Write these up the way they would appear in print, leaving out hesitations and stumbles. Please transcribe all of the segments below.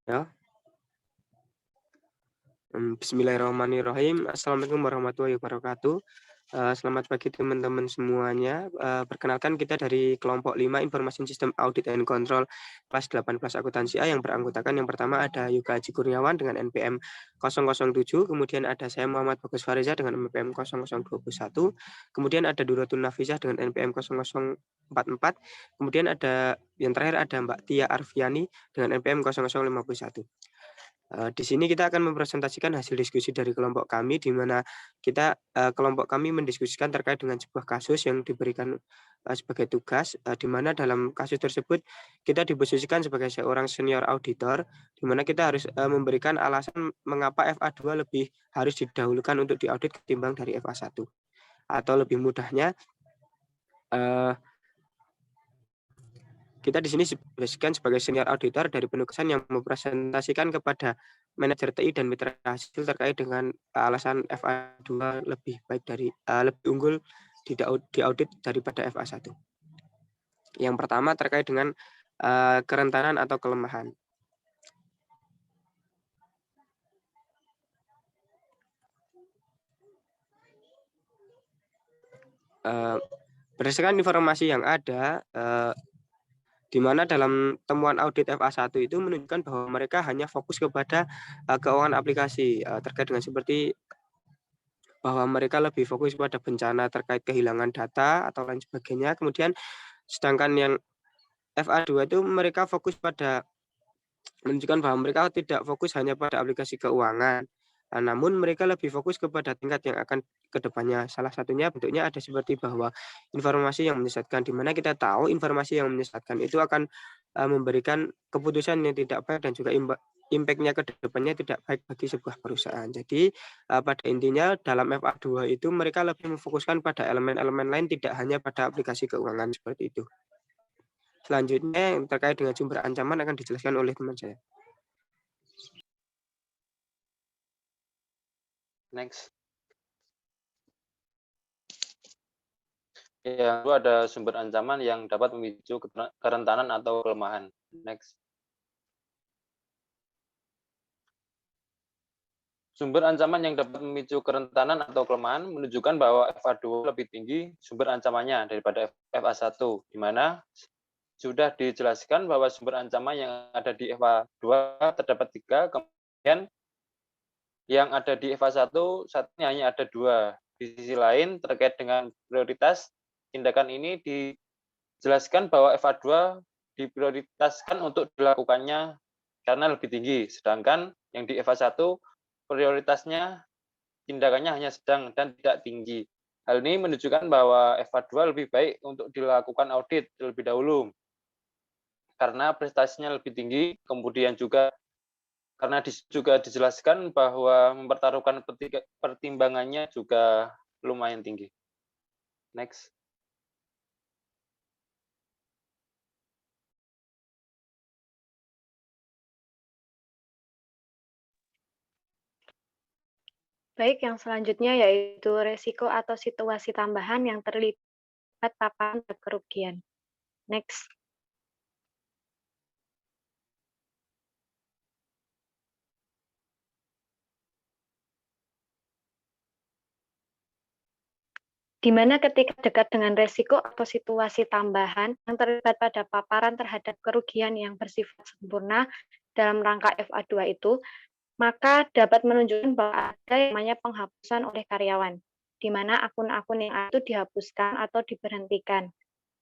Ya. Bismillahirrahmanirrahim. Assalamualaikum warahmatullahi wabarakatuh. Selamat pagi teman-teman semuanya. Perkenalkan kita dari kelompok 5 Information System Audit and Control kelas 18 akuntansi A yang beranggotakan yang pertama ada Yuka Haji Kurniawan dengan NPM 007, kemudian ada saya Muhammad Bagus Fariza dengan NPM 0021, kemudian ada Duratun Nafisah dengan NPM 0044, kemudian ada yang terakhir ada Mbak Tia Arfiani dengan NPM 0051. Di sini kita akan mempresentasikan hasil diskusi dari kelompok kami, di mana kelompok kami mendiskusikan terkait dengan sebuah kasus yang diberikan sebagai tugas, di mana dalam kasus tersebut kita diposisikan sebagai seorang senior auditor, di mana kita harus memberikan alasan mengapa FA2 lebih harus didahulukan untuk diaudit ketimbang dari FA1. Atau lebih mudahnya, kita di sini diposisikan sebagai senior auditor dari penugasan yang mempresentasikan kepada manajer TI dan mitra hasil terkait dengan alasan FA2 lebih baik lebih unggul di audit daripada FA1. Yang pertama terkait dengan kerentanan atau kelemahan. Berdasarkan informasi yang ada, di mana dalam temuan audit FA1 itu menunjukkan bahwa mereka hanya fokus kepada keuangan aplikasi, terkait dengan seperti bahwa mereka lebih fokus pada bencana terkait kehilangan data atau lain sebagainya. Kemudian sedangkan yang FA2 itu mereka fokus pada menunjukkan bahwa mereka tidak fokus hanya pada aplikasi keuangan, namun mereka lebih fokus kepada tingkat yang akan ke depannya. Salah satunya bentuknya ada seperti bahwa informasi yang menyesatkan, di mana kita tahu informasi yang menyesatkan itu akan memberikan keputusan yang tidak baik dan juga impact-nya ke depannya tidak baik bagi sebuah perusahaan. Jadi pada intinya dalam FA2 itu mereka lebih memfokuskan pada elemen-elemen lain, tidak hanya pada aplikasi keuangan seperti itu. Selanjutnya yang terkait dengan sumber ancaman akan dijelaskan oleh teman saya. Next. Yang kedua ada sumber ancaman yang dapat memicu kerentanan atau kelemahan. Next. Sumber ancaman yang dapat memicu kerentanan atau kelemahan menunjukkan bahwa FA2 lebih tinggi sumber ancamannya daripada FA1, di mana sudah dijelaskan bahwa sumber ancaman yang ada di FA2 terdapat 3, kemudian yang ada di FA1 saat ini hanya ada 2. Di sisi lain, terkait dengan prioritas, tindakan ini dijelaskan bahwa FA2 diprioritaskan untuk dilakukannya karena lebih tinggi, sedangkan yang di FA1 prioritasnya tindakannya hanya sedang dan tidak tinggi. Hal ini menunjukkan bahwa FA2 lebih baik untuk dilakukan audit terlebih dahulu karena prestasinya lebih tinggi, kemudian juga karena juga dijelaskan bahwa mempertaruhkan pertimbangannya juga lumayan tinggi. Next. Baik, yang selanjutnya yaitu resiko atau situasi tambahan yang terlibat paparan kerugian. Next. Di mana ketika dekat dengan resiko atau situasi tambahan yang terlibat pada paparan terhadap kerugian yang bersifat sempurna dalam rangka FA2 itu, maka dapat menunjukkan bahwa ada yang namanya penghapusan oleh karyawan, di mana akun-akun yang itu dihapuskan atau diberhentikan.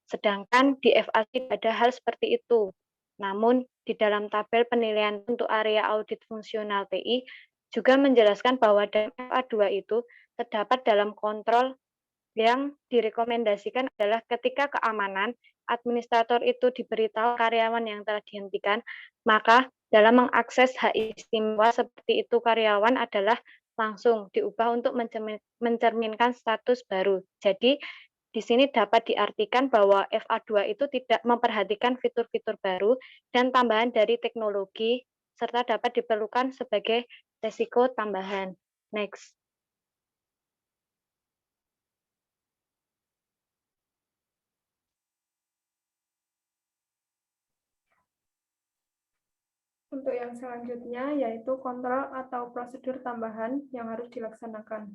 Sedangkan di FA tidak ada hal seperti itu. Namun, di dalam tabel penilaian untuk area audit fungsional TI juga menjelaskan bahwa dalam FA2 itu terdapat dalam kontrol yang direkomendasikan adalah ketika keamanan, administrator itu diberitahu karyawan yang telah dihentikan, maka dalam mengakses hak istimewa seperti itu karyawan adalah langsung diubah untuk mencerminkan status baru. Jadi, di sini dapat diartikan bahwa FA2 itu tidak memperhatikan fitur-fitur baru dan tambahan dari teknologi, serta dapat diperlukan sebagai resiko tambahan. Next. Untuk yang selanjutnya yaitu kontrol atau prosedur tambahan yang harus dilaksanakan.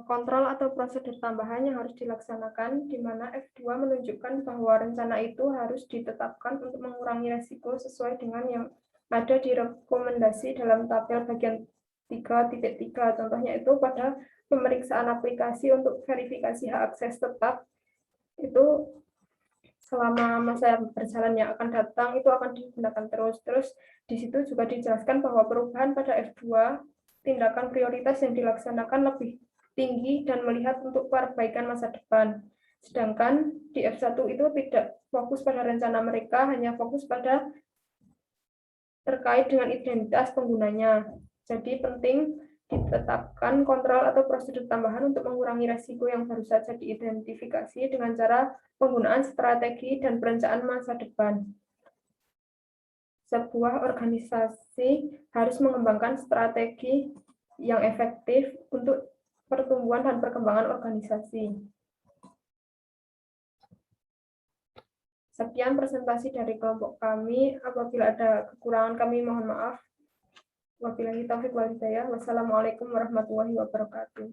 Kontrol atau prosedur tambahan yang harus dilaksanakan, di mana F2 menunjukkan bahwa rencana itu harus ditetapkan untuk mengurangi risiko sesuai dengan yang ada di rekomendasi dalam tabel bagian 3.3. Contohnya itu pada pemeriksaan aplikasi untuk verifikasi hak akses tetap, itu selama masa berjalan yang akan datang itu akan digunakan terus. Terus di situ juga dijelaskan bahwa perubahan pada F2, tindakan prioritas yang dilaksanakan lebih tinggi dan melihat untuk perbaikan masa depan. Sedangkan di F1 itu tidak fokus pada rencana mereka, hanya fokus pada terkait dengan identitas penggunanya. Jadi penting ditetapkan kontrol atau prosedur tambahan untuk mengurangi risiko yang baru saja diidentifikasi dengan cara penggunaan strategi dan perencanaan masa depan. Sebuah organisasi harus mengembangkan strategi yang efektif untuk pertumbuhan dan perkembangan organisasi. Sekian presentasi dari kelompok kami. Apabila ada kekurangan kami mohon maaf. Wabillahi taufiq wal hidayah. Wassalamualaikum warahmatullahi wabarakatuh.